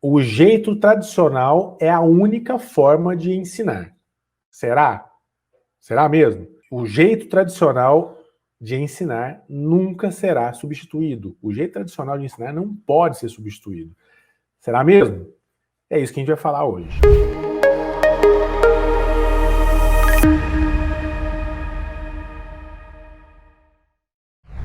o jeito tradicional é a única forma de ensinar. Será? Será mesmo? O jeito tradicional de ensinar nunca será substituído. O jeito tradicional de ensinar não pode ser substituído. Será mesmo? É isso que a gente vai falar hoje.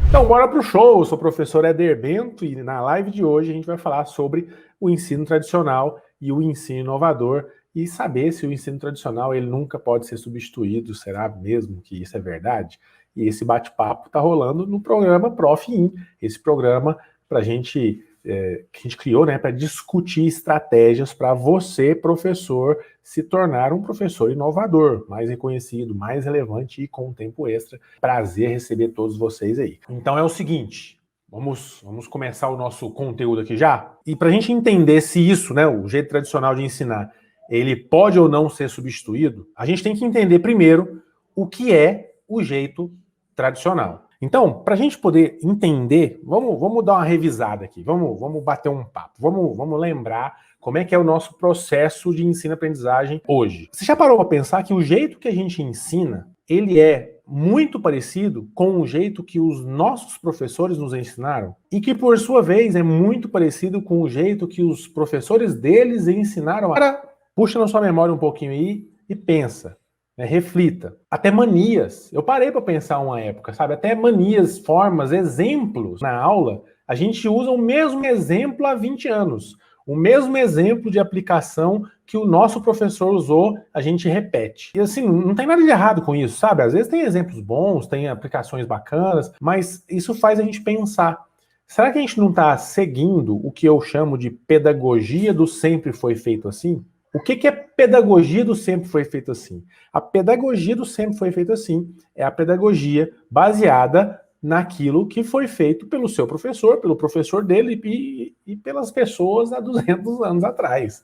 Então, bora pro show! Eu sou o professor Éder Bento e na live de hoje a gente vai falar sobre o ensino tradicional e o ensino inovador e saber se o ensino tradicional ele nunca pode ser substituído, será mesmo que isso é verdade? E esse bate-papo está rolando no programa Prof. In, esse programa pra gente, que a gente criou, né, para discutir estratégias para você, professor, se tornar um professor inovador, mais reconhecido, mais relevante e com um tempo extra. Prazer receber todos vocês aí. Então é o seguinte, vamos começar o nosso conteúdo aqui já? E para a gente entender se isso, né, o jeito tradicional de ensinar, ele pode ou não ser substituído, a gente tem que entender primeiro o que é o jeito tradicional. Então, para a gente poder entender, vamos dar uma revisada aqui, vamos bater um papo, vamos lembrar como é que é o nosso processo de ensino-aprendizagem hoje. Você já parou para pensar que o jeito que a gente ensina, ele é muito parecido com o jeito que os nossos professores nos ensinaram? E que, por sua vez, é muito parecido com o jeito que os professores deles ensinaram? Agora, puxa na sua memória um pouquinho aí e pensa. Reflita. Até manias. Eu parei para pensar uma época, sabe? Até manias, formas, exemplos na aula. A gente usa o mesmo exemplo há 20 anos. O mesmo exemplo de aplicação que o nosso professor usou, a gente repete. E assim, não tem nada de errado com isso, sabe? Às vezes tem exemplos bons, tem aplicações bacanas, mas isso faz a gente pensar. Será que a gente não está seguindo o que eu chamo de pedagogia do sempre foi feito assim? O que é pedagogia do sempre foi feito assim? A pedagogia do sempre foi feito assim é a pedagogia baseada naquilo que foi feito pelo seu professor, pelo professor dele e pelas pessoas há 200 anos atrás.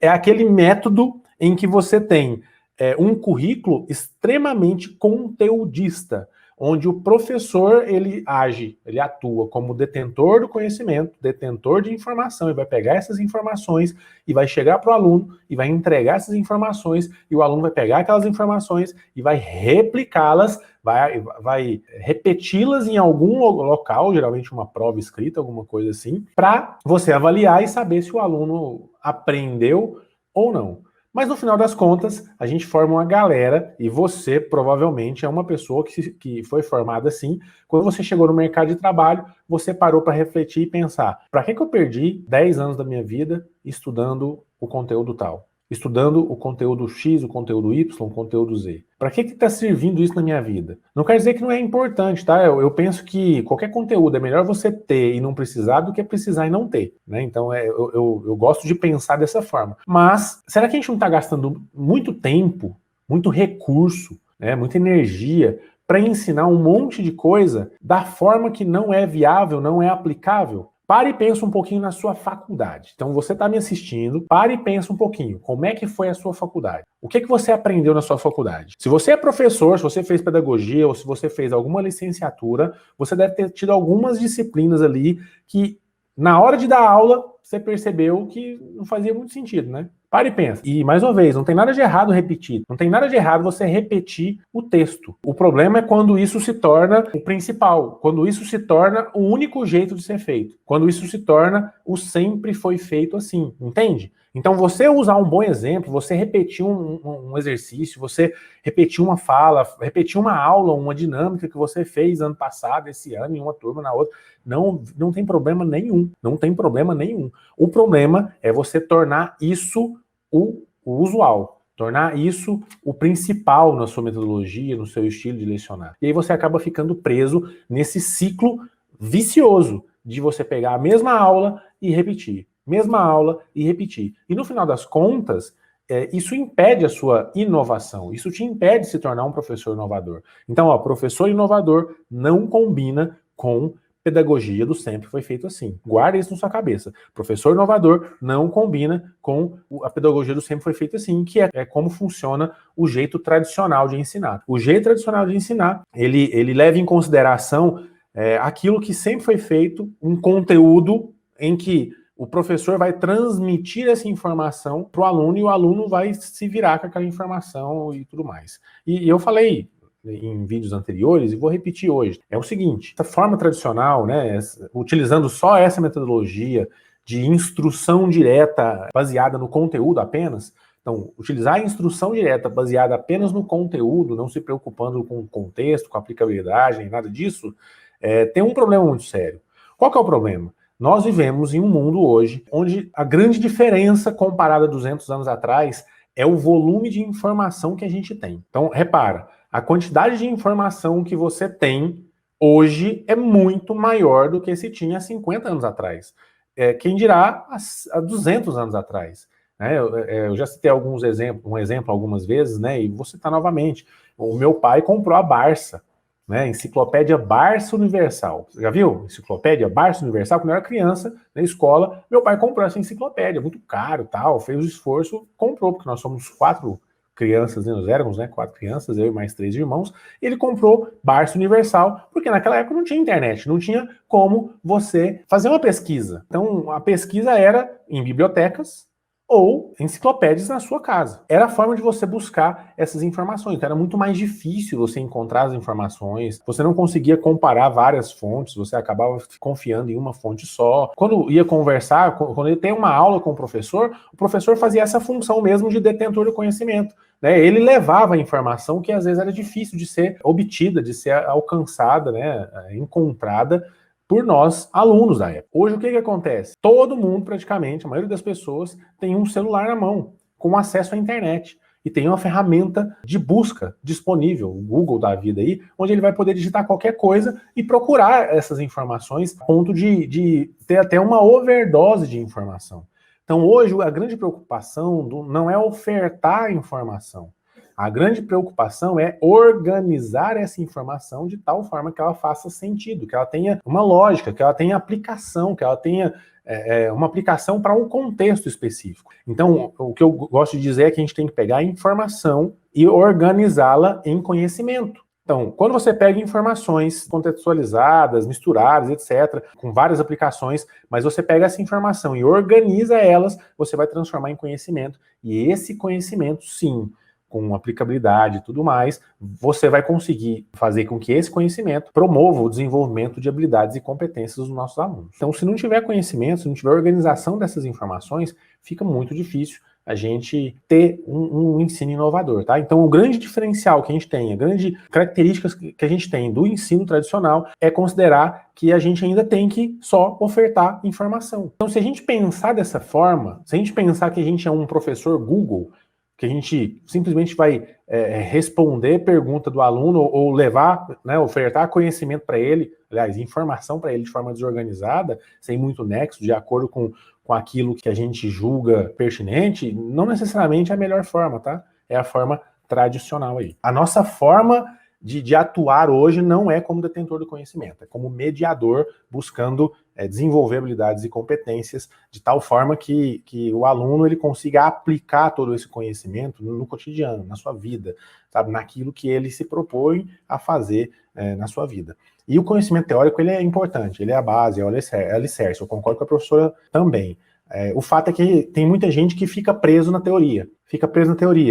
É aquele método em que você tem um currículo extremamente conteudista, onde o professor ele atua como detentor do conhecimento, detentor de informação, e vai pegar essas informações e vai chegar para o aluno e vai entregar essas informações, e o aluno vai pegar aquelas informações e vai replicá-las, vai repeti-las em algum local, geralmente uma prova escrita, alguma coisa assim, para você avaliar e saber se o aluno aprendeu ou não. Mas no final das contas, a gente forma uma galera, e você provavelmente é uma pessoa que foi formada assim. Quando você chegou no mercado de trabalho, você parou para refletir e pensar: para que eu perdi 10 anos da minha vida estudando o conteúdo tal? Estudando o conteúdo X, o conteúdo Y, o conteúdo Z. Para que está servindo isso na minha vida? Não quer dizer que não é importante, tá? Eu penso que qualquer conteúdo é melhor você ter e não precisar do que precisar e não ter, né? Então eu gosto de pensar dessa forma. Mas será que a gente não está gastando muito tempo, muito recurso, né, muita energia para ensinar um monte de coisa da forma que não é viável, não é aplicável? Pare e pensa um pouquinho na sua faculdade. Então você está me assistindo, pare e pensa um pouquinho. Como é que foi a sua faculdade? O que você aprendeu na sua faculdade? Se você é professor, se você fez pedagogia ou se você fez alguma licenciatura, você deve ter tido algumas disciplinas ali que, na hora de dar aula, você percebeu que não fazia muito sentido, né? Pare e pensa. E, mais uma vez, não tem nada de errado repetir. Não tem nada de errado você repetir o texto. O problema é quando isso se torna o principal. Quando isso se torna o único jeito de ser feito. Quando isso se torna o sempre foi feito assim. Entende? Então, você usar um bom exemplo, você repetir um exercício, você repetir uma fala, repetir uma aula, uma dinâmica que você fez ano passado, esse ano, em uma turma, na outra, não tem problema nenhum. Não tem problema nenhum. O problema é você tornar isso o usual, tornar isso o principal na sua metodologia, no seu estilo de lecionar. E aí você acaba ficando preso nesse ciclo vicioso de você pegar a mesma aula e repetir. Mesma aula e repetir. E no final das contas, isso impede a sua inovação, isso te impede de se tornar um professor inovador. Então, professor inovador não combina com pedagogia do sempre foi feito assim. Guarda isso na sua cabeça. Professor inovador não combina com a pedagogia do sempre foi feito assim, que é como funciona o jeito tradicional de ensinar. O jeito tradicional de ensinar, ele leva em consideração aquilo que sempre foi feito, um conteúdo em que o professor vai transmitir essa informação para o aluno e o aluno vai se virar com aquela informação e tudo mais. E eu falei em vídeos anteriores e vou repetir hoje. É o seguinte, essa forma tradicional, né, utilizando só essa metodologia de instrução direta baseada no conteúdo apenas, então, utilizar a instrução direta baseada apenas no conteúdo, não se preocupando com o contexto, com a aplicabilidade, nem nada disso, tem um problema muito sério. Qual que é o problema? Nós vivemos em um mundo hoje onde a grande diferença comparada a 200 anos atrás é o volume de informação que a gente tem. Então, repara, a quantidade de informação que você tem hoje é muito maior do que se tinha há 50 anos atrás. Quem dirá há 200 anos atrás. Eu já citei um exemplo algumas vezes, né, e vou citar novamente. O meu pai comprou a Barça, né, Enciclopédia Barça Universal. Você já viu? Enciclopédia Barça Universal? Quando eu era criança, na escola, meu pai comprou essa enciclopédia, muito caro, tal, fez o esforço, comprou, porque nós somos 4 crianças, né, nós éramos, né, 4 crianças, eu e mais 3 irmãos, e ele comprou Barça Universal, porque naquela época não tinha internet, não tinha como você fazer uma pesquisa. Então, a pesquisa era em bibliotecas, ou enciclopédias na sua casa. Era a forma de você buscar essas informações. Então, era muito mais difícil você encontrar as informações, você não conseguia comparar várias fontes, você acabava confiando em uma fonte só. Quando ia conversar, quando ia ter uma aula com o professor fazia essa função mesmo de detentor do conhecimento. Né? Ele levava a informação que às vezes era difícil de ser obtida, de ser alcançada, né? Encontrada por nós, alunos da época. Hoje, o que acontece? Todo mundo, praticamente, a maioria das pessoas, tem um celular na mão, com acesso à internet. E tem uma ferramenta de busca disponível, o Google da vida aí, onde ele vai poder digitar qualquer coisa e procurar essas informações, a ponto de ter até uma overdose de informação. Então, hoje, a grande preocupação não é ofertar informação. A grande preocupação é organizar essa informação de tal forma que ela faça sentido, que ela tenha uma lógica, que ela tenha aplicação, que ela tenha uma aplicação para um contexto específico. Então, o que eu gosto de dizer é que a gente tem que pegar a informação e organizá-la em conhecimento. Então, quando você pega informações contextualizadas, misturadas, etc., com várias aplicações, mas você pega essa informação e organiza elas, você vai transformar em conhecimento. E esse conhecimento, sim, com aplicabilidade e tudo mais, você vai conseguir fazer com que esse conhecimento promova o desenvolvimento de habilidades e competências dos nossos alunos. Então, se não tiver conhecimento, se não tiver organização dessas informações, fica muito difícil a gente ter um ensino inovador, tá? Então, o grande diferencial que a gente tem, a grande característica que a gente tem do ensino tradicional é considerar que a gente ainda tem que só ofertar informação. Então, se a gente pensar dessa forma, se a gente pensar que a gente é um professor Google, que a gente simplesmente vai responder pergunta do aluno ou levar, né, ofertar conhecimento para ele, aliás, informação para ele de forma desorganizada, sem muito nexo, de acordo com aquilo que a gente julga pertinente, não necessariamente é a melhor forma, tá? É a forma tradicional aí. A nossa forma de atuar hoje não é como detentor do conhecimento, é como mediador buscando desenvolver habilidades e competências de tal forma que o aluno ele consiga aplicar todo esse conhecimento no cotidiano, na sua vida, sabe, naquilo que ele se propõe a fazer na sua vida. E o conhecimento teórico ele é importante, ele é a base, é o alicerce, eu concordo com a professora também. O fato é que tem muita gente que fica preso na teoria,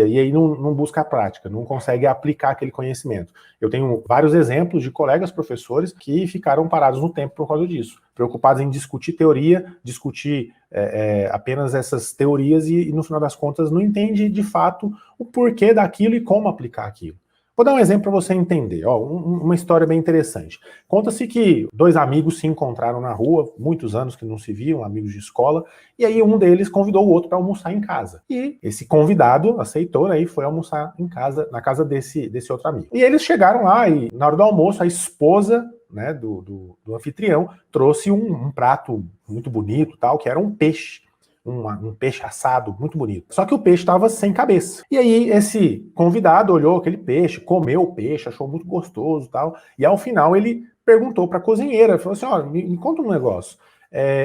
e aí não busca a prática, não consegue aplicar aquele conhecimento. Eu tenho vários exemplos de colegas professores que ficaram parados no tempo por causa disso, preocupados em discutir teoria, discutir apenas essas teorias e no final das contas não entende de fato o porquê daquilo e como aplicar aquilo. Vou dar um exemplo para você entender, uma história bem interessante. Conta-se que 2 amigos se encontraram na rua, muitos anos que não se viam, amigos de escola, e aí um deles convidou o outro para almoçar em casa. E esse convidado aceitou, né, e foi almoçar em casa, na casa desse outro amigo. E eles chegaram lá e na hora do almoço a esposa, né, do anfitrião trouxe um prato muito bonito, tal, que era um peixe. Um peixe assado muito bonito. Só que o peixe estava sem cabeça. E aí esse convidado olhou aquele peixe, comeu o peixe, achou muito gostoso e tal. E ao final ele perguntou para a cozinheira, falou assim, me conta um negócio.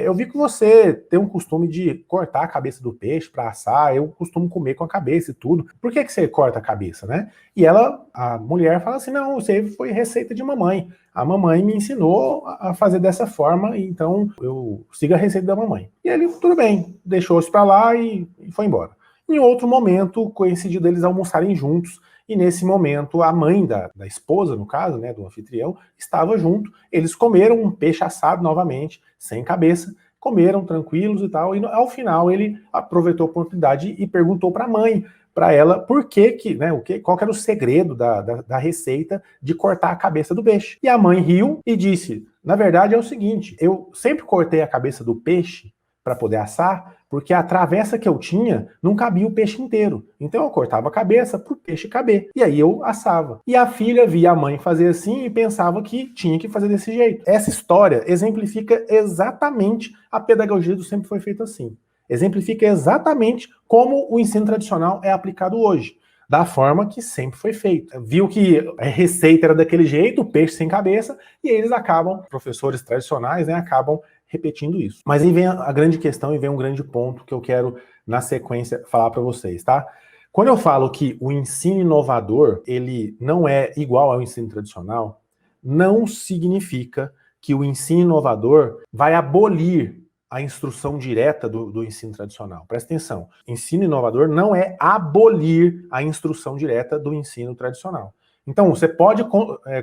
eu vi que você tem um costume de cortar a cabeça do peixe para assar, eu costumo comer com a cabeça e tudo. Por que você corta a cabeça, né? E a mulher fala assim, não, isso aí foi receita de mamãe. A mamãe me ensinou a fazer dessa forma, então eu sigo a receita da mamãe. E ele, tudo bem, deixou isso para lá e foi embora. Em outro momento, coincidiu deles almoçarem juntos, e nesse momento a mãe da esposa, no caso, né, do anfitrião, estava junto. Eles comeram um peixe assado novamente, sem cabeça, comeram tranquilos e tal, e ao final ele aproveitou a oportunidade e perguntou para a mãe, para ela, por que, né, qual que era o segredo da receita de cortar a cabeça do peixe. E a mãe riu e disse, na verdade é o seguinte, eu sempre cortei a cabeça do peixe para poder assar, porque a travessa que eu tinha não cabia o peixe inteiro. Então eu cortava a cabeça para o peixe caber. E aí eu assava. E a filha via a mãe fazer assim e pensava que tinha que fazer desse jeito. Essa história exemplifica exatamente a pedagogia do sempre foi feito assim. Exemplifica exatamente como o ensino tradicional é aplicado hoje. Da forma que sempre foi feito. Viu que a receita era daquele jeito, o peixe sem cabeça, e eles acabam, professores tradicionais, né, acabam repetindo isso. Mas aí vem a grande questão e vem um grande ponto que eu quero, na sequência, falar para vocês, tá? Quando eu falo que o ensino inovador, ele não é igual ao ensino tradicional, não significa que o ensino inovador vai abolir a instrução direta do ensino tradicional. Presta atenção, ensino inovador não é abolir a instrução direta do ensino tradicional. Então, você pode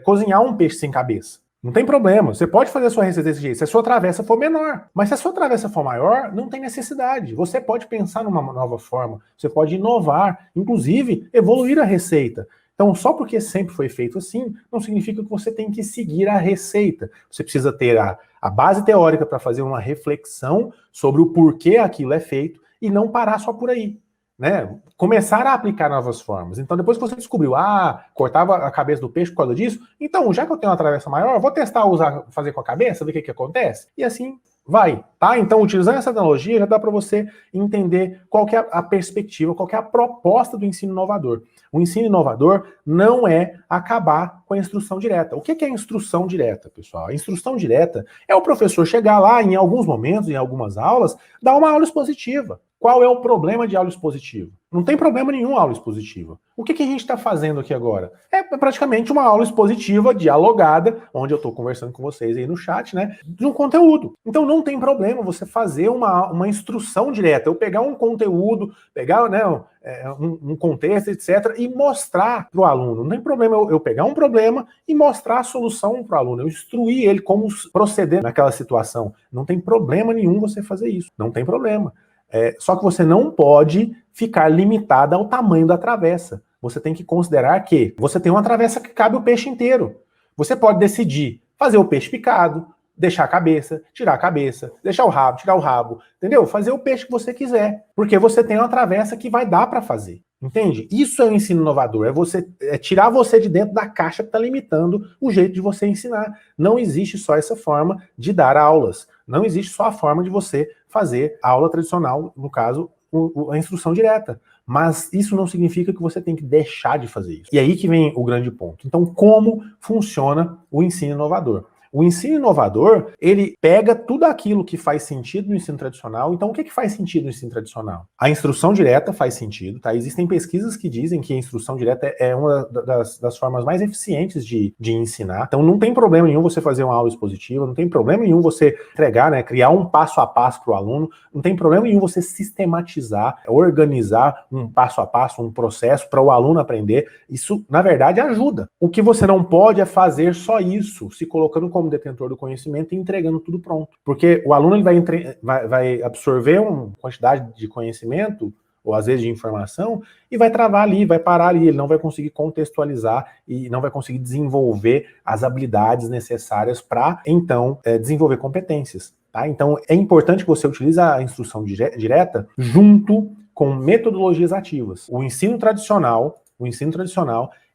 cozinhar um peixe sem cabeça. Não tem problema, você pode fazer a sua receita desse jeito, se a sua travessa for menor. Mas se a sua travessa for maior, não tem necessidade. Você pode pensar numa nova forma, você pode inovar, inclusive evoluir a receita. Então, só porque sempre foi feito assim, não significa que você tem que seguir a receita. Você precisa ter a base teórica para fazer uma reflexão sobre o porquê aquilo é feito e não parar só por aí. Né? Começar a aplicar novas formas. Então, depois que você descobriu, cortava a cabeça do peixe por causa disso, então, já que eu tenho uma travessa maior, vou testar fazer com a cabeça, ver o que acontece, e assim vai, tá? Então, utilizando essa analogia, já dá para você entender qual que é a perspectiva, qual que é a proposta do ensino inovador. O ensino inovador não é acabar com a instrução direta. O que é instrução direta, pessoal? A instrução direta é o professor chegar lá, em alguns momentos, em algumas aulas, dar uma aula expositiva. Qual é o problema de aula expositiva? Não tem problema nenhum aula expositiva. O que a gente está fazendo aqui agora? É praticamente uma aula expositiva, dialogada, onde eu estou conversando com vocês aí no chat, né? De um conteúdo. Então não tem problema você fazer uma instrução direta. Eu pegar um conteúdo, pegar, né, um contexto, etc., e mostrar para o aluno. Não tem problema eu pegar um problema e mostrar a solução para o aluno. Eu instruir ele como proceder naquela situação. Não tem problema nenhum você fazer isso. Não tem problema. Só que você não pode ficar limitada ao tamanho da travessa. Você tem que considerar que você tem uma travessa que cabe o peixe inteiro. Você pode decidir fazer o peixe picado, deixar a cabeça, tirar a cabeça, deixar o rabo, tirar o rabo, entendeu? Fazer o peixe que você quiser, porque você tem uma travessa que vai dar para fazer. Entende? Isso é o ensino inovador, é tirar você de dentro da caixa que está limitando o jeito de você ensinar. Não existe só essa forma de dar aulas. Não existe só a forma de você fazer a aula tradicional, no caso, a instrução direta. Mas isso não significa que você tem que deixar de fazer isso. E aí que vem o grande ponto. Então, como funciona o ensino inovador? O ensino inovador, ele pega tudo aquilo que faz sentido no ensino tradicional. Então, o que faz sentido no ensino tradicional? A instrução direta faz sentido, tá? Existem pesquisas que dizem que a instrução direta é uma das formas mais eficientes de ensinar. Então, não tem problema nenhum você fazer uma aula expositiva, não tem problema nenhum você entregar, né, criar um passo a passo para o aluno, não tem problema nenhum você sistematizar, organizar um passo a passo, um processo para o aluno aprender. Isso, na verdade, ajuda. O que você não pode é fazer só isso, se colocando como detentor do conhecimento e entregando tudo pronto. Porque o aluno ele vai absorver uma quantidade de conhecimento, ou às vezes de informação, e vai travar ali, vai parar ali, ele não vai conseguir contextualizar e não vai conseguir desenvolver as habilidades necessárias para, então, desenvolver competências. Tá? Então, é importante que você utilize a instrução direta junto com metodologias ativas. O ensino tradicional,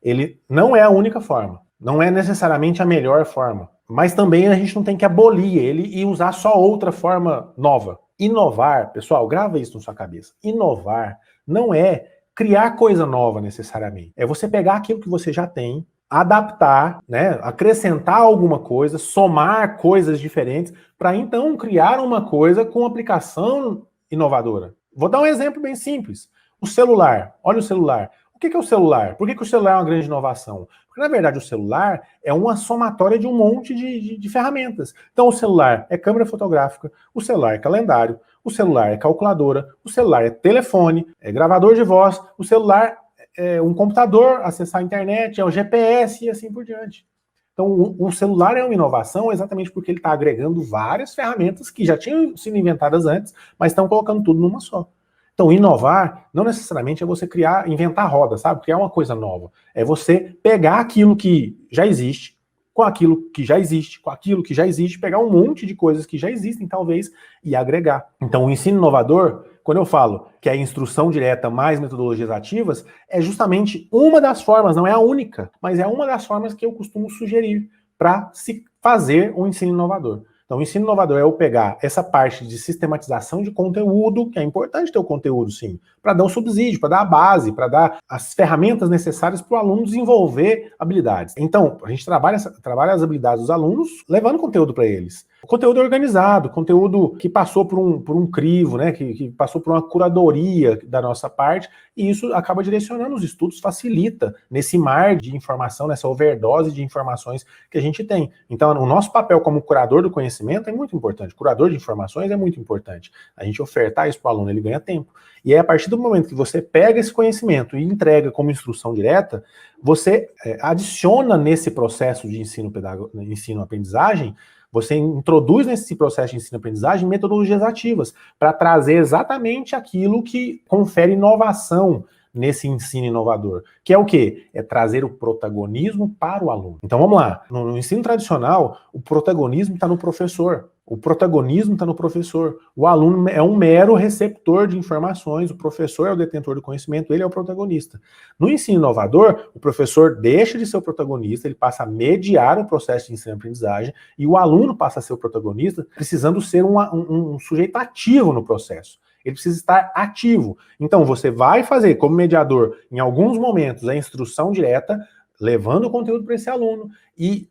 ele não é a única forma. Não é necessariamente a melhor forma. Mas também a gente não tem que abolir ele e usar só outra forma nova. Inovar, pessoal, grava isso na sua cabeça. Inovar não é criar coisa nova necessariamente. É você pegar aquilo que você já tem, adaptar, né, acrescentar alguma coisa, somar coisas diferentes, para então criar uma coisa com aplicação inovadora. Vou dar um exemplo bem simples. O celular. Olha o celular. O que é o celular? Por que o celular é uma grande inovação? Porque, na verdade, o celular é uma somatória de um monte de ferramentas. Então, o celular é câmera fotográfica, o celular é calendário, o celular é calculadora, o celular é telefone, é gravador de voz, o celular é um computador, acessar a internet, é o GPS e assim por diante. Então, o celular é uma inovação exatamente porque ele está agregando várias ferramentas que já tinham sido inventadas antes, mas estão colocando tudo numa só. Então, inovar não necessariamente é você inventar roda, sabe? Criar uma coisa nova. É você pegar aquilo que já existe, com aquilo que já existe, com aquilo que já existe, pegar um monte de coisas que já existem, talvez, e agregar. Então, o ensino inovador, quando eu falo que é instrução direta mais metodologias ativas, é justamente uma das formas, não é a única, mas é uma das formas que eu costumo sugerir para se fazer um ensino inovador. Então, o ensino inovador é eu pegar essa parte de sistematização de conteúdo, que é importante ter o conteúdo, sim, para dar o subsídio, para dar a base, para dar as ferramentas necessárias para o aluno desenvolver habilidades. Então, a gente trabalha as habilidades dos alunos levando conteúdo para eles. Conteúdo organizado, conteúdo que passou por um crivo, né, que passou por uma curadoria da nossa parte, e isso acaba direcionando os estudos, facilita nesse mar de informação, nessa overdose de informações que a gente tem. Então, o nosso papel como curador do conhecimento é muito importante, curador de informações é muito importante. A gente ofertar isso para o aluno, ele ganha tempo. E é a partir do momento que você pega esse conhecimento e entrega como instrução direta, você adiciona nesse processo de ensino-aprendizagem, você introduz nesse processo de ensino-aprendizagem metodologias ativas para trazer exatamente aquilo que confere inovação nesse ensino inovador, que é o quê? É trazer o protagonismo para o aluno. Então vamos lá, no ensino tradicional, o protagonismo está no professor. O protagonismo está no professor. O aluno é um mero receptor de informações, o professor é o detentor do conhecimento, ele é o protagonista. No ensino inovador, o professor deixa de ser o protagonista, ele passa a mediar o processo de ensino-aprendizagem e o aluno passa a ser o protagonista, precisando ser um sujeito ativo no processo. Ele precisa estar ativo. Então, você vai fazer, como mediador, em alguns momentos, a instrução direta, levando o conteúdo para esse aluno e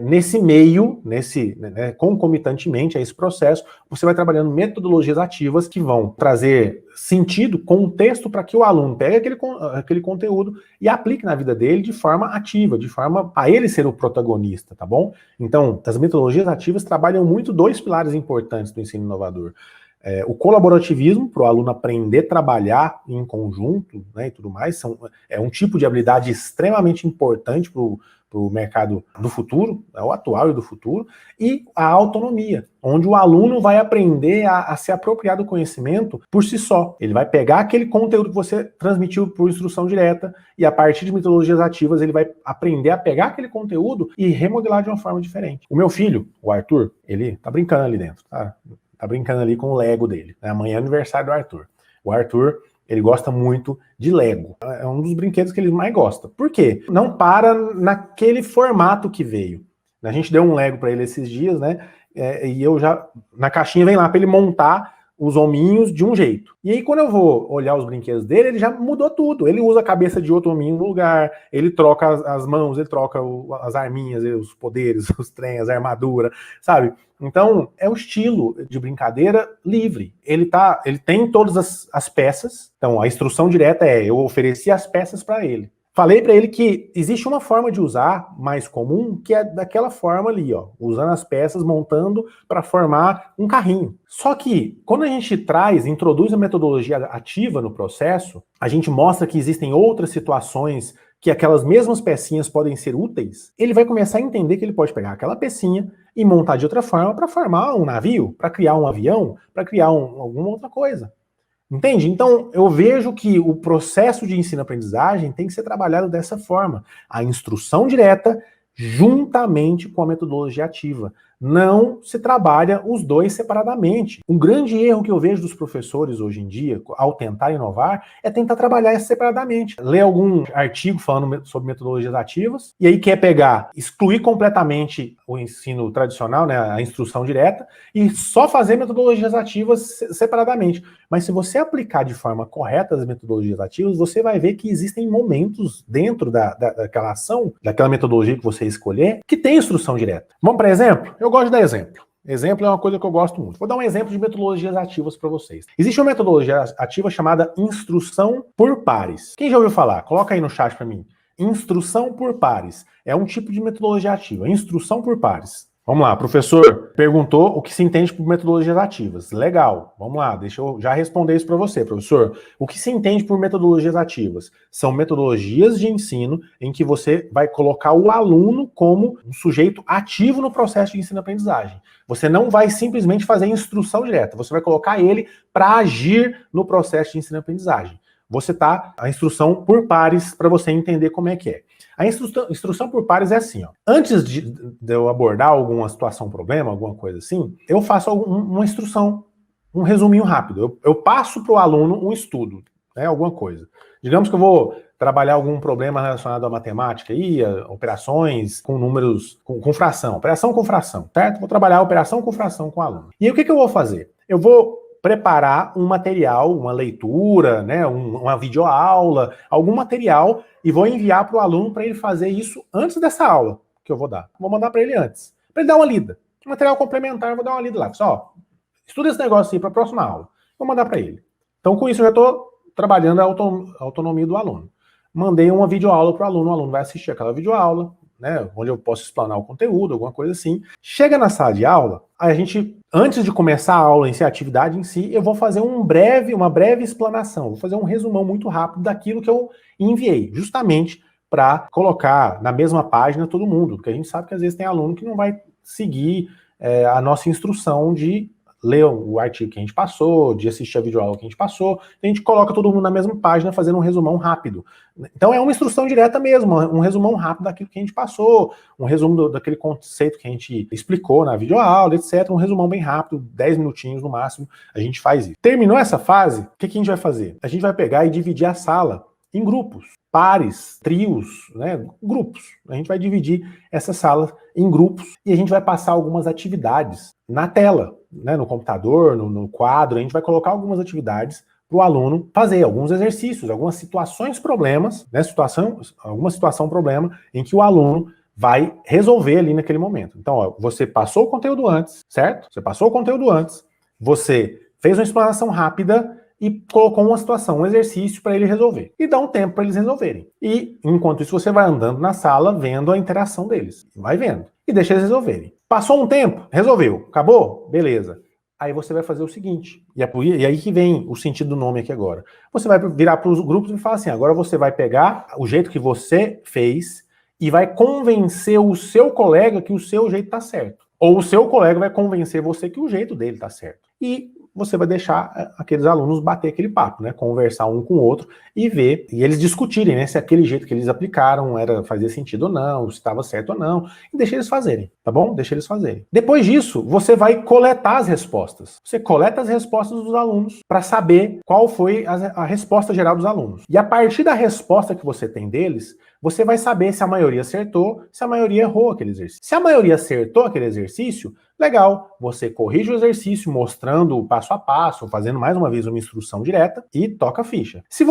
nesse meio, concomitantemente a esse processo, você vai trabalhando metodologias ativas que vão trazer sentido, contexto para que o aluno pegue aquele conteúdo e aplique na vida dele de forma ativa, de forma a ele ser o protagonista, tá bom? Então, as metodologias ativas trabalham muito dois pilares importantes do ensino inovador. O colaborativismo, para o aluno aprender a trabalhar em conjunto, né, e tudo mais, é um tipo de habilidade extremamente importante para o mercado do futuro, o atual e do futuro, e a autonomia, onde o aluno vai aprender a se apropriar do conhecimento por si só. Ele vai pegar aquele conteúdo que você transmitiu por instrução direta e a partir de metodologias ativas ele vai aprender a pegar aquele conteúdo e remodelar de uma forma diferente. O meu filho, o Arthur, ele tá brincando ali dentro, tá brincando ali com o Lego dele. Amanhã é aniversário do Arthur. O Arthur, ele gosta muito de Lego. É um dos brinquedos que ele mais gosta. Por quê? Não para naquele formato que veio. A gente deu um Lego para ele esses dias, né? E eu já... Na caixinha vem lá para ele montar os hominhos de um jeito. E aí, quando eu vou olhar os brinquedos dele, ele já mudou tudo. Ele usa a cabeça de outro hominho no lugar, ele troca as mãos, ele troca as arminhas, os poderes, os trens, a armadura, sabe? Então, é um estilo de brincadeira livre. Ele tem todas as peças. Então, a instrução direta eu ofereci as peças para ele. Falei para ele que existe uma forma de usar mais comum, que é daquela forma ali, ó, usando as peças, montando para formar um carrinho. Só que, quando a gente introduz a metodologia ativa no processo, a gente mostra que existem outras situações que aquelas mesmas pecinhas podem ser úteis, ele vai começar a entender que ele pode pegar aquela pecinha e montar de outra forma para formar um navio, para criar um avião, para criar alguma outra coisa. Entende? Então, eu vejo que o processo de ensino-aprendizagem tem que ser trabalhado dessa forma. A instrução direta juntamente com a metodologia ativa. Não se trabalha os dois separadamente. Um grande erro que eu vejo dos professores hoje em dia, ao tentar inovar, é tentar trabalhar isso separadamente. Ler algum artigo falando sobre metodologias ativas, e aí quer pegar, excluir completamente o ensino tradicional, né, a instrução direta, e só fazer metodologias ativas separadamente. Mas se você aplicar de forma correta as metodologias ativas, você vai ver que existem momentos dentro daquela ação, daquela metodologia que você escolher, que tem instrução direta. Vamos para exemplo? Eu gosto de dar exemplo. Exemplo é uma coisa que eu gosto muito. Vou dar um exemplo de metodologias ativas para vocês. Existe uma metodologia ativa chamada instrução por pares. Quem já ouviu falar? Coloca aí no chat para mim. Instrução por pares. É um tipo de metodologia ativa. Instrução por pares. Vamos lá, professor perguntou o que se entende por metodologias ativas. Legal, vamos lá, deixa eu já responder isso para você, professor. O que se entende por metodologias ativas? São metodologias de ensino em que você vai colocar o aluno como um sujeito ativo no processo de ensino-aprendizagem. Você não vai simplesmente fazer instrução direta, você vai colocar ele para agir no processo de ensino-aprendizagem. Você tá a instrução por pares para você entender como é que é. A instrução por pares é assim, ó. Antes de eu abordar alguma situação, problema, alguma coisa assim, eu faço uma instrução, um resuminho rápido. Eu passo para o aluno um estudo, né, alguma coisa. Digamos que eu vou trabalhar algum problema relacionado à matemática aí, a operações com números, com fração, operação com fração, certo? Vou trabalhar operação com fração com o aluno. E aí, o que eu vou fazer? Eu vou preparar um material, uma leitura, né, uma videoaula, algum material, e vou enviar para o aluno para ele fazer isso antes dessa aula que eu vou dar. Vou mandar para ele antes, para ele dar uma lida. Um material complementar, eu vou dar uma lida lá. Só, estuda esse negócio aí para a próxima aula. Vou mandar para ele. Então, com isso, eu já estou trabalhando a autonomia do aluno. Mandei uma videoaula para o aluno vai assistir aquela videoaula, né, onde eu posso explanar o conteúdo, alguma coisa assim. Chega na sala de aula, a gente, antes de começar a aula em si, a atividade em si, eu vou fazer uma breve explanação, vou fazer um resumão muito rápido daquilo que eu enviei, justamente para colocar na mesma página todo mundo, porque a gente sabe que às vezes tem aluno que não vai seguir a nossa instrução de ler o artigo que a gente passou, de assistir a videoaula que a gente passou, a gente coloca todo mundo na mesma página fazendo um resumão rápido. Então é uma instrução direta mesmo, um resumão rápido daquilo que a gente passou, um resumo daquele conceito que a gente explicou na videoaula, etc. Um resumão bem rápido, 10 minutinhos no máximo, a gente faz isso. Terminou essa fase, o que a gente vai fazer? A gente vai pegar e dividir a sala em grupos, pares, trios, né, grupos. A gente vai dividir essa sala em grupos e a gente vai passar algumas atividades na tela, né, no computador, no quadro. A gente vai colocar algumas atividades para o aluno fazer, alguns exercícios, algumas situações problemas, né, alguma situação problema em que o aluno vai resolver ali naquele momento. Então, ó, você passou o conteúdo antes, certo? Você passou o conteúdo antes, você fez uma explanação rápida e colocou uma situação, um exercício para ele resolver. E dá um tempo para eles resolverem. E, enquanto isso, você vai andando na sala, vendo a interação deles. Vai vendo. E deixa eles resolverem. Passou um tempo, resolveu. Acabou? Beleza. Aí você vai fazer o seguinte, e aí que vem o sentido do nome aqui agora. Você vai virar para os grupos e falar assim, agora você vai pegar o jeito que você fez e vai convencer o seu colega que o seu jeito está certo. Ou o seu colega vai convencer você que o jeito dele está certo. E você vai deixar aqueles alunos bater aquele papo, né? Conversar um com o outro e ver, e eles discutirem, né? Se aquele jeito que eles aplicaram fazia sentido ou não, se estava certo ou não, e deixa eles fazerem, tá bom? Deixa eles fazerem. Depois disso, você vai coletar as respostas. Você coleta as respostas dos alunos para saber qual foi a resposta geral dos alunos. E a partir da resposta que você tem deles, você vai saber se a maioria acertou, se a maioria errou aquele exercício. Se a maioria acertou aquele exercício, legal, você corrige o exercício mostrando o passo a passo, fazendo mais uma vez uma instrução direta e toca a ficha. Se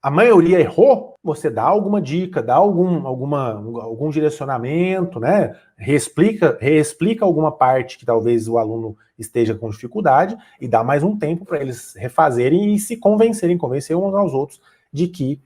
a maioria errou, você dá alguma dica, dá algum direcionamento, né? Reexplica alguma parte que talvez o aluno esteja com dificuldade e dá mais um tempo para eles refazerem e se convencer uns aos outros de que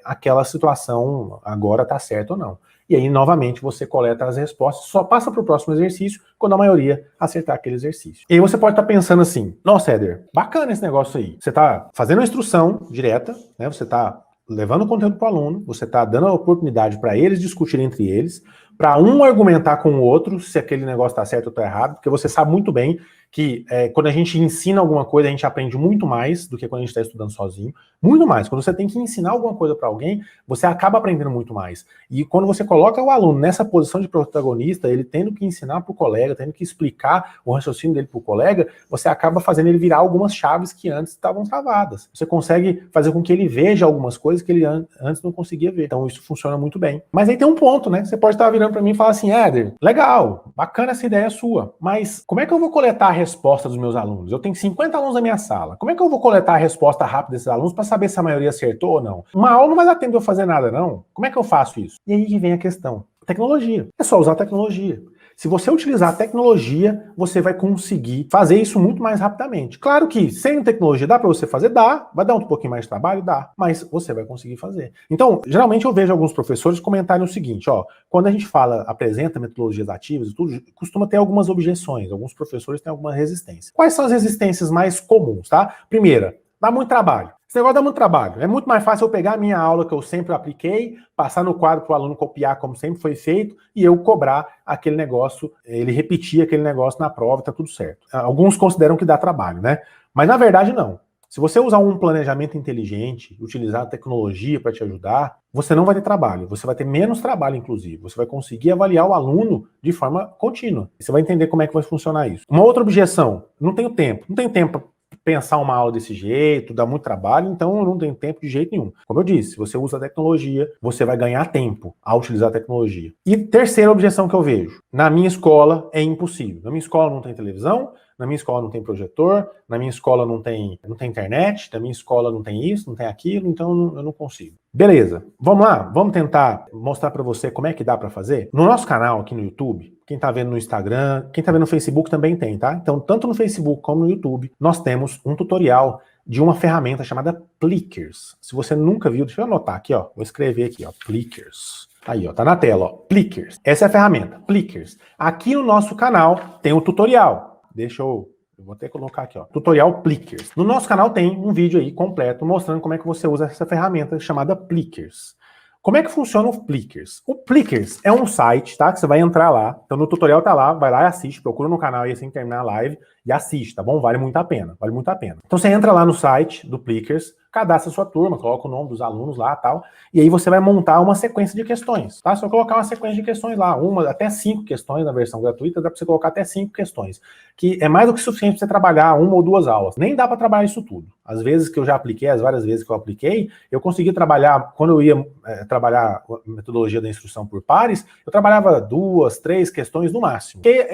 aquela situação agora está certa ou não. E aí, novamente, você coleta as respostas, só passa para o próximo exercício quando a maioria acertar aquele exercício. E aí você pode estar pensando assim, nossa, Éder, bacana esse negócio aí. Você está fazendo uma instrução direta, né? Você está levando o conteúdo para o aluno, você está dando a oportunidade para eles discutirem entre eles, para um argumentar com o outro se aquele negócio está certo ou está errado, porque você sabe muito bem que quando a gente ensina alguma coisa, a gente aprende muito mais do que quando a gente está estudando sozinho. Muito mais. Quando você tem que ensinar alguma coisa para alguém, você acaba aprendendo muito mais. E quando você coloca o aluno nessa posição de protagonista, ele tendo que ensinar para o colega, tendo que explicar o raciocínio dele para o colega, você acaba fazendo ele virar algumas chaves que antes estavam travadas. Você consegue fazer com que ele veja algumas coisas que ele antes não conseguia ver. Então isso funciona muito bem. Mas aí tem um ponto, né? Você pode estar virando para mim e falar assim, Éder, legal, bacana essa ideia sua, mas como é que eu vou coletar a resposta dos meus alunos? Eu tenho 50 alunos na minha sala. Como é que eu vou coletar a resposta rápida desses alunos para saber se a maioria acertou ou não? Uma aula não vai dar tempo de eu fazer nada, não. Como é que eu faço isso? E aí que vem a questão. Tecnologia. É só usar tecnologia. Se você utilizar a tecnologia, você vai conseguir fazer isso muito mais rapidamente. Claro que sem tecnologia dá para você fazer? Dá. Vai dar um pouquinho mais de trabalho? Dá. Mas você vai conseguir fazer. Então, geralmente eu vejo alguns professores comentarem o seguinte, ó, quando a gente apresenta metodologias ativas e tudo, costuma ter algumas objeções. Alguns professores têm alguma resistência. Quais são as resistências mais comuns, tá? Primeira, dá muito trabalho. Esse negócio dá muito trabalho. É muito mais fácil eu pegar a minha aula que eu sempre apliquei, passar no quadro para o aluno copiar como sempre foi feito e eu cobrar aquele negócio, ele repetir aquele negócio na prova e tá tudo certo. Alguns consideram que dá trabalho, né? Mas na verdade não. Se você usar um planejamento inteligente, utilizar a tecnologia para te ajudar, você não vai ter trabalho. Você vai ter menos trabalho, inclusive. Você vai conseguir avaliar o aluno de forma contínua. Você vai entender como é que vai funcionar isso. Uma outra objeção, não tenho tempo. Não tenho tempo pensar uma aula desse jeito, dá muito trabalho, então eu não tenho tempo de jeito nenhum. Como eu disse, se você usa a tecnologia, você vai ganhar tempo ao utilizar a tecnologia. E terceira objeção que eu vejo, na minha escola é impossível. Na minha escola não tem televisão, na minha escola não tem projetor, na minha escola não tem internet, na minha escola não tem isso, não tem aquilo, então eu não consigo. Beleza, vamos lá, vamos tentar mostrar para você como é que dá para fazer? No nosso canal aqui no YouTube, quem tá vendo no Instagram, quem tá vendo no Facebook também tem, tá? Então, tanto no Facebook como no YouTube, nós temos um tutorial de uma ferramenta chamada Plickers. Se você nunca viu, deixa eu anotar aqui, ó, vou escrever aqui, ó, Plickers. Aí, ó, tá na tela, ó, Plickers. Essa é a ferramenta, Plickers. Aqui no nosso canal tem o tutorial. Eu vou até colocar aqui, ó, tutorial Plickers. No nosso canal tem um vídeo aí completo mostrando como é que você usa essa ferramenta chamada Plickers. Como é que funciona o Plickers? O Plickers é um site, tá? Que você vai entrar lá. Então no tutorial tá lá, vai lá e assiste, procura no canal aí assim que terminar a live e assiste, tá bom? Vale muito a pena, vale muito a pena. Então você entra lá no site do Plickers, cadastra a sua turma, coloca o nome dos alunos lá e tal, e aí você vai montar uma sequência de questões, tá? Se eu colocar uma sequência de questões lá, até 5 questões na versão gratuita, dá pra você colocar até 5 questões, que é mais do que suficiente pra você trabalhar 1 ou 2 aulas. Nem dá pra trabalhar isso tudo. Às vezes que eu já apliquei, as várias vezes que eu apliquei, eu consegui trabalhar, quando eu ia trabalhar a metodologia da instrução por pares, eu trabalhava 2, 3 questões no máximo. Porque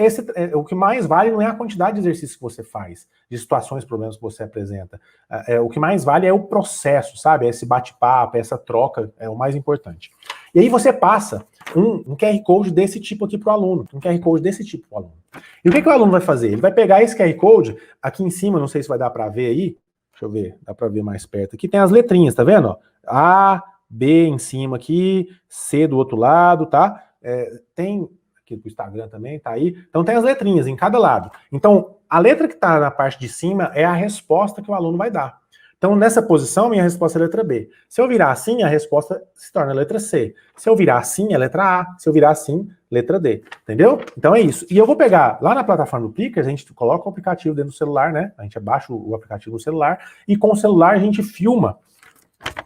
o que mais vale não é a quantidade de exercícios que você faz, de situações, problemas que você apresenta. O que mais vale é o processo, sabe? É esse bate-papo, essa troca, é o mais importante. E aí você passa um QR Code desse tipo aqui para o aluno, um QR Code desse tipo para o aluno. E o que o aluno vai fazer? Ele vai pegar esse QR Code, aqui em cima, não sei se vai dar para ver aí, deixa eu ver, dá para ver mais perto. Aqui tem as letrinhas, tá vendo? A, B em cima aqui, C do outro lado, tá? Tem aqui do Instagram também, tá aí. Então tem as letrinhas em cada lado. Então, a letra que tá na parte de cima é a resposta que o aluno vai dar. Então, nessa posição, minha resposta é a letra B. Se eu virar assim, a resposta se torna a letra C. Se eu virar assim, é a letra A. Se eu virar assim, letra D. Entendeu? Então é isso. E eu vou pegar, lá na plataforma do Plickers, a gente coloca o aplicativo dentro do celular, né? A gente abaixa o aplicativo no celular, e com o celular a gente filma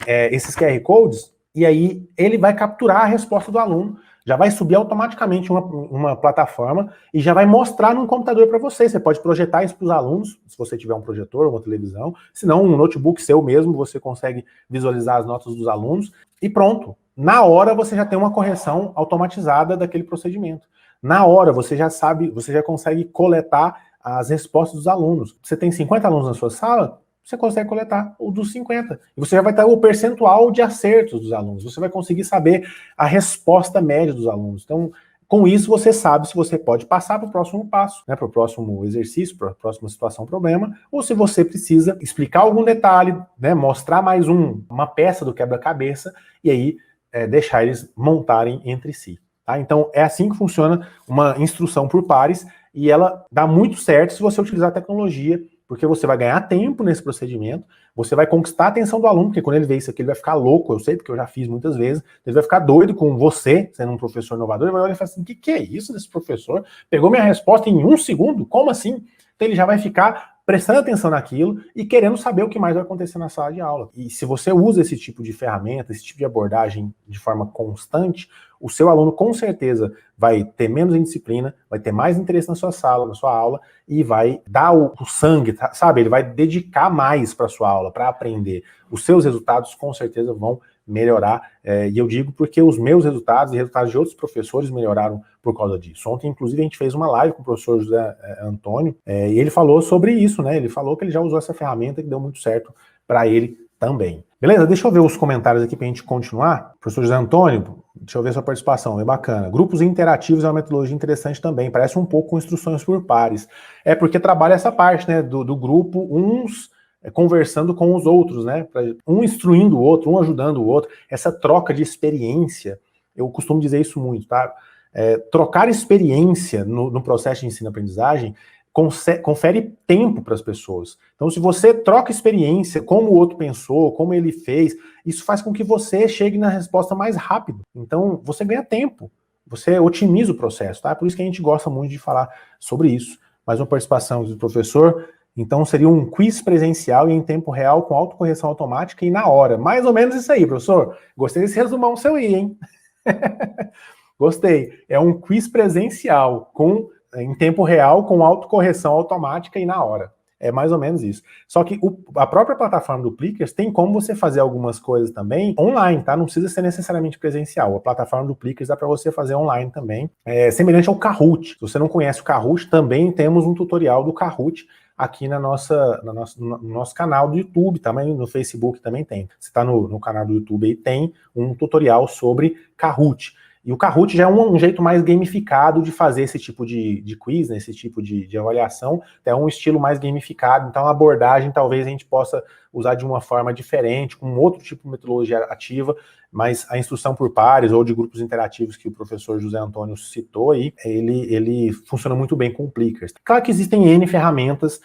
esses QR Codes, e aí ele vai capturar a resposta do aluno, já vai subir automaticamente uma plataforma e já vai mostrar num computador para você. Você pode projetar isso para os alunos, se você tiver um projetor, uma televisão, se não, um notebook seu mesmo, você consegue visualizar as notas dos alunos e pronto. Na hora você já tem uma correção automatizada daquele procedimento. Na hora você já sabe, você já consegue coletar as respostas dos alunos. Você tem 50 alunos na sua sala, você consegue coletar o dos 50. E você já vai ter o percentual de acertos dos alunos. Você vai conseguir saber a resposta média dos alunos. Então, com isso, você sabe se você pode passar para o próximo passo, né, para o próximo exercício, para a próxima situação, problema, ou se você precisa explicar algum detalhe, né, mostrar mais uma peça do quebra-cabeça, e aí deixar eles montarem entre si. Tá? Então, é assim que funciona uma instrução por pares, e ela dá muito certo se você utilizar a tecnologia, porque você vai ganhar tempo nesse procedimento, você vai conquistar a atenção do aluno, porque quando ele vê isso aqui, ele vai ficar louco, eu sei, porque eu já fiz muitas vezes, ele vai ficar doido com você, sendo um professor inovador, ele vai olhar e falar assim, o que é isso desse professor? Pegou minha resposta em 1 segundo? Como assim? Então ele já vai ficar prestando atenção naquilo e querendo saber o que mais vai acontecer na sala de aula. E se você usa esse tipo de ferramenta, esse tipo de abordagem de forma constante, o seu aluno com certeza vai ter menos indisciplina, vai ter mais interesse na sua sala, na sua aula, e vai dar o sangue, sabe? Ele vai dedicar mais para a sua aula, para aprender. Os seus resultados com certeza vão melhorar, e eu digo porque os meus resultados e resultados de outros professores melhoraram por causa disso. Ontem, inclusive, a gente fez uma live com o professor José Antônio, e ele falou sobre isso, né? Ele falou que ele já usou essa ferramenta que deu muito certo para ele também. Beleza? Deixa eu ver os comentários aqui para a gente continuar. Professor José Antônio, deixa eu ver sua participação, é bacana. Grupos interativos é uma metodologia interessante também, parece um pouco com instruções por pares. É porque trabalha essa parte, né, do grupo, uns conversando com os outros, né? Um instruindo o outro, um ajudando o outro. Essa troca de experiência, eu costumo dizer isso muito, tá? Trocar experiência no processo de ensino-aprendizagem confere tempo para as pessoas. Então, se você troca experiência, como o outro pensou, como ele fez, isso faz com que você chegue na resposta mais rápido. Então, você ganha tempo, você otimiza o processo, tá? Por isso que a gente gosta muito de falar sobre isso. Mais uma participação do professor. Então, seria um quiz presencial e em tempo real com autocorreção automática e na hora. Mais ou menos isso aí, professor. Gostei desse resumão seu aí, hein? Gostei. É um quiz presencial em tempo real com autocorreção automática e na hora. É mais ou menos isso. Só que a própria plataforma do Plickers tem como você fazer algumas coisas também online, tá? Não precisa ser necessariamente presencial. A plataforma do Plickers dá para você fazer online também. É semelhante ao Kahoot. Se você não conhece o Kahoot, também temos um tutorial do Kahoot aqui no nosso canal do YouTube, também no Facebook também tem. Você está no canal do YouTube aí, tem um tutorial sobre Kahoot. E o Kahoot já é um jeito mais gamificado de fazer esse tipo de quiz, né, esse tipo de avaliação. É um estilo mais gamificado, então a abordagem talvez a gente possa usar de uma forma diferente, com outro tipo de metodologia ativa, mas a instrução por pares ou de grupos interativos que o professor José Antônio citou aí, ele funciona muito bem com o Plickers. Claro que existem N ferramentas,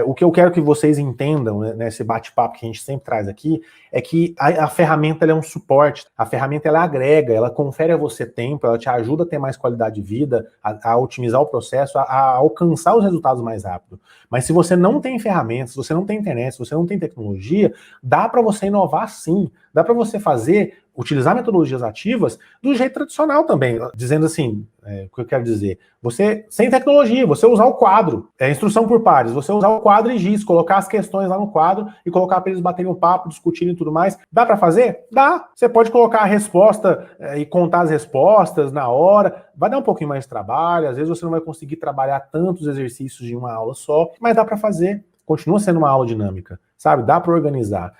o que eu quero que vocês entendam, né, nesse bate-papo que a gente sempre traz aqui, é que a ferramenta ela é um suporte, a ferramenta ela agrega, ela confere a você tempo, ela te ajuda a ter mais qualidade de vida, a otimizar o processo, a alcançar os resultados mais rápido. Mas se você não tem ferramentas, se você não tem internet, se você não tem tecnologia, dá para você inovar sim, dá para você utilizar metodologias ativas do jeito tradicional também, dizendo assim, o que eu quero dizer, você, sem tecnologia, você usar o quadro, instrução por pares, você usar o quadro e giz, colocar as questões lá no quadro e colocar para eles baterem um papo, discutirem e tudo mais, dá para fazer? Dá! Você pode colocar a resposta e contar as respostas na hora, vai dar um pouquinho mais de trabalho, às vezes você não vai conseguir trabalhar tantos exercícios de uma aula só, mas dá para fazer, continua sendo uma aula dinâmica, sabe? Dá para organizar.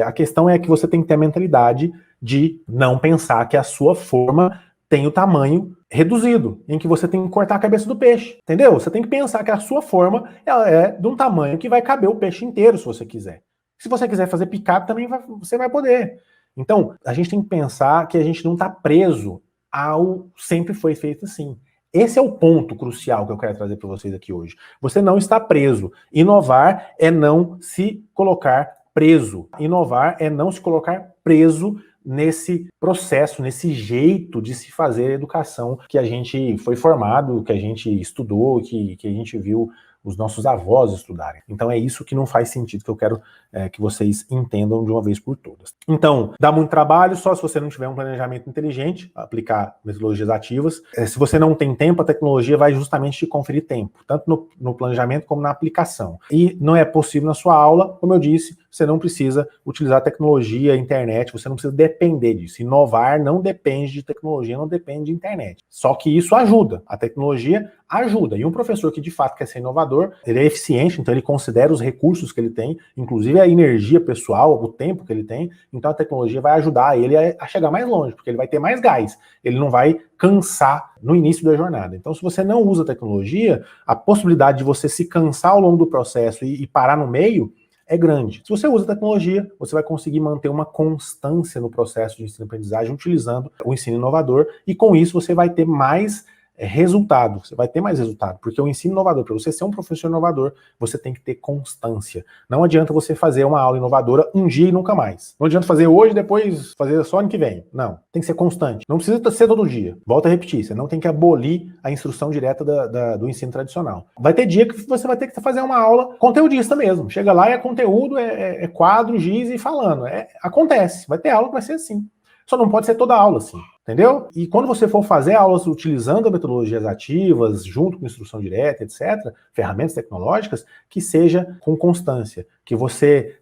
A questão é que você tem que ter a mentalidade de não pensar que a sua forma tem o tamanho reduzido, em que você tem que cortar a cabeça do peixe, entendeu? Você tem que pensar que a sua forma ela é de um tamanho que vai caber o peixe inteiro, se você quiser. Se você quiser fazer picado, também você vai poder. Então, a gente tem que pensar que a gente não está preso ao sempre foi feito assim. Esse é o ponto crucial que eu quero trazer para vocês aqui hoje. Você não está preso. Inovar é não se colocar preso. Inovar é não se colocar preso nesse processo, nesse jeito de se fazer educação que a gente foi formado, que a gente estudou, que a gente viu os nossos avós estudarem. Então é isso que não faz sentido, que eu quero que vocês entendam de uma vez por todas. Então, dá muito trabalho, só se você não tiver um planejamento inteligente, aplicar metodologias ativas. Se você não tem tempo, a tecnologia vai justamente te conferir tempo, tanto no planejamento como na aplicação. E não é possível na sua aula, como eu disse, você não precisa utilizar tecnologia, internet, você não precisa depender disso. Inovar não depende de tecnologia, não depende de internet. Só que isso ajuda, a tecnologia ajuda. E um professor que de fato quer ser inovador, ele é eficiente, então ele considera os recursos que ele tem, inclusive a energia pessoal, o tempo que ele tem, então a tecnologia vai ajudar ele a chegar mais longe, porque ele vai ter mais gás, ele não vai cansar no início da jornada. Então, se você não usa tecnologia, a possibilidade de você se cansar ao longo do processo e parar no meio é grande. Se você usa tecnologia, você vai conseguir manter uma constância no processo de ensino-aprendizagem utilizando o ensino inovador, e com isso você vai ter mais é resultado. Você vai ter mais resultado, porque o ensino inovador, para você ser um professor inovador, você tem que ter constância. Não adianta você fazer uma aula inovadora um dia e nunca mais. Não adianta fazer hoje, depois fazer só ano que vem. Não, tem que ser constante. Não precisa ser todo dia. Volto a repetir, você não tem que abolir a instrução direta do ensino tradicional. Vai ter dia que você vai ter que fazer uma aula conteudista mesmo. Chega lá e é conteúdo, é quadro, giz e falando. Acontece, vai ter aula que vai ser assim. Só não pode ser toda aula assim, entendeu? E quando você for fazer aulas utilizando metodologias ativas, junto com instrução direta, etc., ferramentas tecnológicas, que seja com constância, que você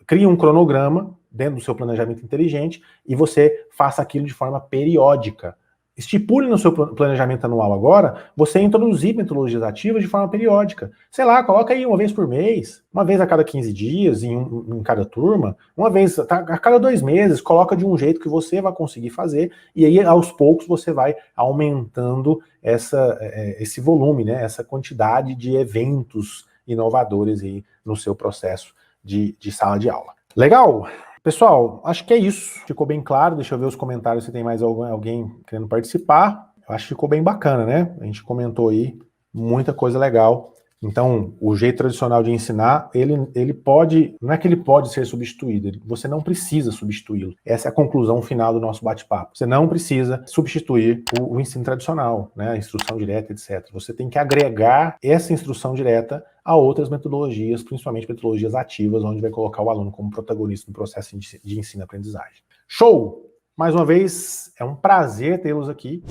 crie um cronograma dentro do seu planejamento inteligente e você faça aquilo de forma periódica. Estipule no seu planejamento anual agora, você introduzir metodologias ativas de forma periódica. Sei lá, coloca aí uma vez por mês, uma vez a cada 15 dias, em cada turma, uma vez a cada 2 meses, coloca de um jeito que você vai conseguir fazer, e aí aos poucos você vai aumentando esse volume, né, essa quantidade de eventos inovadores aí no seu processo de sala de aula. Legal? Pessoal, acho que é isso. Ficou bem claro. Deixa eu ver os comentários se tem mais alguém querendo participar. Eu acho que ficou bem bacana, né? A gente comentou aí muita coisa legal. Então, o jeito tradicional de ensinar, ele pode, não é que ele pode ser substituído, você não precisa substituí-lo. Essa é a conclusão final do nosso bate-papo. Você não precisa substituir o ensino tradicional, né? A instrução direta, etc. Você tem que agregar essa instrução direta a outras metodologias, principalmente metodologias ativas, onde vai colocar o aluno como protagonista no processo de ensino-aprendizagem. Show! Mais uma vez, é um prazer tê-los aqui.